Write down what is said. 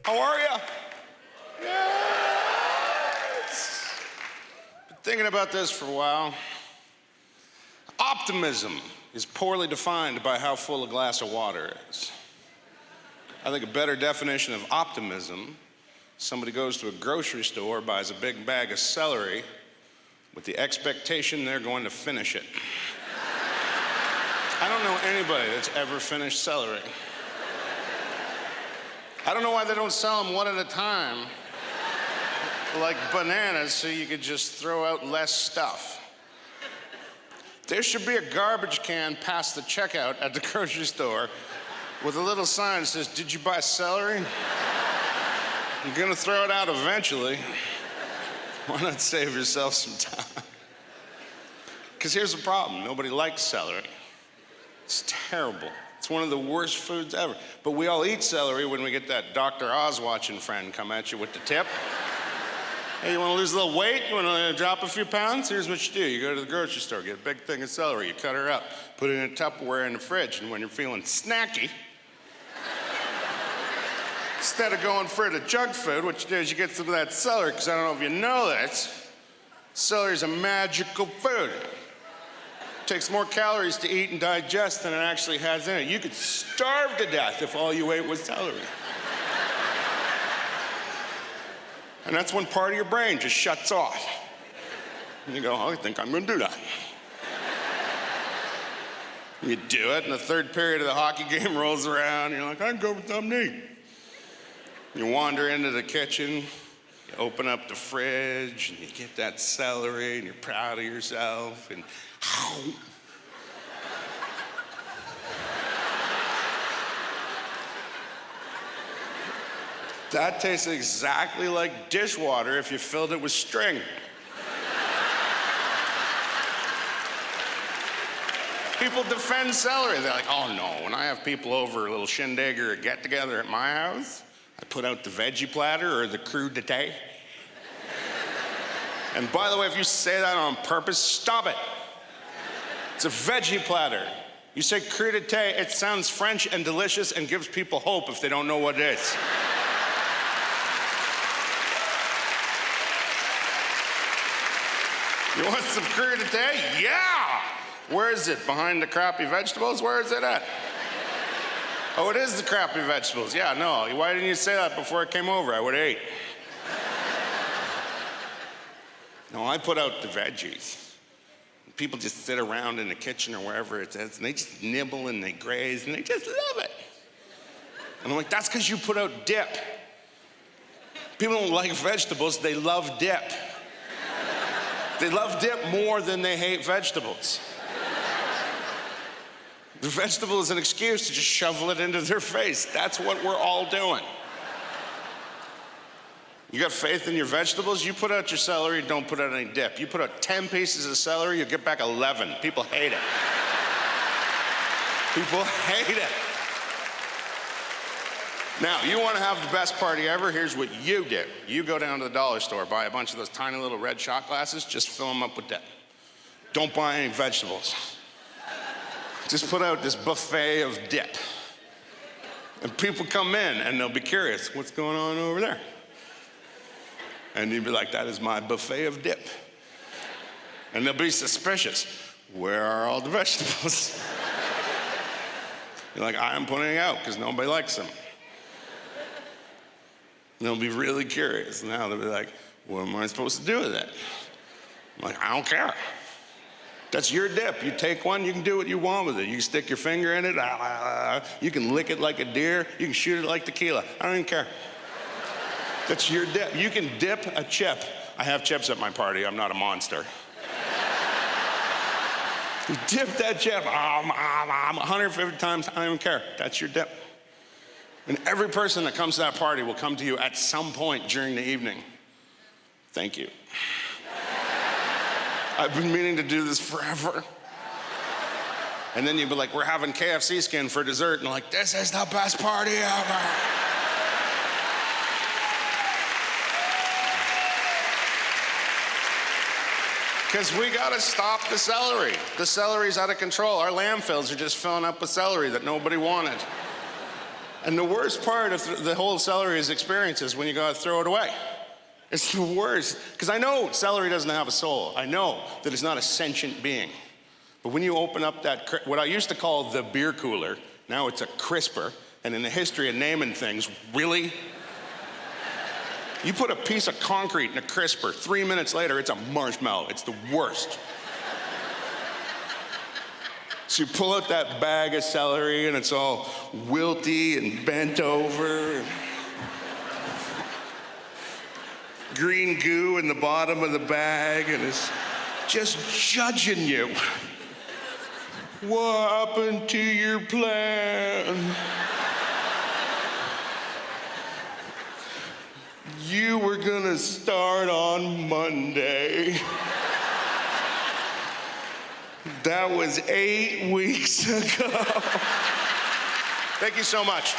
How are you? Yes. Been thinking about this for a while. Optimism is poorly defined by how full a glass of water is. I think a better definition of optimism, somebody goes to a grocery store, buys a big bag of celery with the expectation they're going to finish it. I don't know anybody that's ever finished celery. I don't know why they don't sell them one at a time, like bananas, so you could just throw out less stuff. There should be a garbage can past the checkout at the grocery store with a little sign that says, "Did you buy celery? You're gonna throw it out eventually. Why not save yourself some time?" Because here's the problem, nobody likes celery. It's terrible. It's one of the worst foods ever. But we all eat celery when we get that Dr. Oz watching friend come at you with the tip. Hey, you wanna lose a little weight? You wanna drop a few pounds? Here's what you do. You go to the grocery store, get a big thing of celery, you cut her up, put it in a Tupperware in the fridge, and when you're feeling snacky, instead of going for the junk food, what you do is you get some of that celery, because I don't know if you know this, celery's a magical food. It takes more calories to eat and digest than it actually has in it. You could starve to death if all you ate was celery. And that's when part of your brain just shuts off. And you go, "Oh, I think I'm gonna do that." You do it, and the third period of the hockey game rolls around, and you're like, "I can go with something to eat." You wander into the kitchen, you open up the fridge, and you get that celery, and you're proud of yourself, and that tastes exactly like dishwater if you filled it with string. People defend celery. They're like, "Oh no, when I have people over, a little shindig or a get together at my house, I put out the veggie platter or the crudité." And by the way, if you say that on purpose, stop it. It's a veggie platter. You say crudité, it sounds French and delicious and gives people hope if they don't know what it is. You want some crudité? Yeah! Where is it? Behind the crappy vegetables? Where is it at? Oh, it is the crappy vegetables. Yeah, no. Why didn't you say that before I came over? I would have ate. No, I put out the veggies. People just sit around in the kitchen or wherever it is, and they just nibble and they graze, and they just love it. And I'm like, that's because you put out dip. People don't like vegetables, they love dip. They love dip more than they hate vegetables. The vegetable is an excuse to just shovel it into their face. That's what we're all doing. You got faith in your vegetables? You put out your celery, don't put out any dip. You put out 10 pieces of celery, you get back 11. People hate it. People hate it. Now, you want to have the best party ever? Here's what you do. You go down to the dollar store, buy a bunch of those tiny little red shot glasses, just fill them up with dip. Don't buy any vegetables. Just put out this buffet of dip. And people come in and they'll be curious, what's going on over there? And you'd be like, that is my buffet of dip. And they'll be suspicious. Where are all the vegetables? You're like, I'm putting it out because nobody likes them. And they'll be really curious. Now they'll be like, what am I supposed to do with it? I'm like, I don't care. That's your dip. You take one, you can do what you want with it. You can stick your finger in it. You can lick it like a deer. You can shoot it like tequila. I don't even care. That's your dip. You can dip a chip. I have chips at my party. I'm not a monster. You dip that chip 150 times. I don't even care. That's your dip. And every person that comes to that party will come to you at some point during the evening. Thank you. I've been meaning to do this forever. And then you'd be like, we're having KFC skin for dessert. And like, this is the best party ever. Because we gotta stop the celery. The celery's out of control. Our landfills are just filling up with celery that nobody wanted. And the worst part of the whole celery experience is when you gotta throw it away. It's the worst. Because I know celery doesn't have a soul. I know that it's not a sentient being. But when you open up that, what I used to call the beer cooler, now it's a crisper. And in the history of naming things, really? You put a piece of concrete in a crisper, 3 minutes later, it's a marshmallow. It's the worst. So you pull out that bag of celery and it's all wilty and bent over. Green goo in the bottom of the bag and it's just judging you. What happened to your plan? You were gonna start on Monday. That was 8 weeks ago. Thank you so much.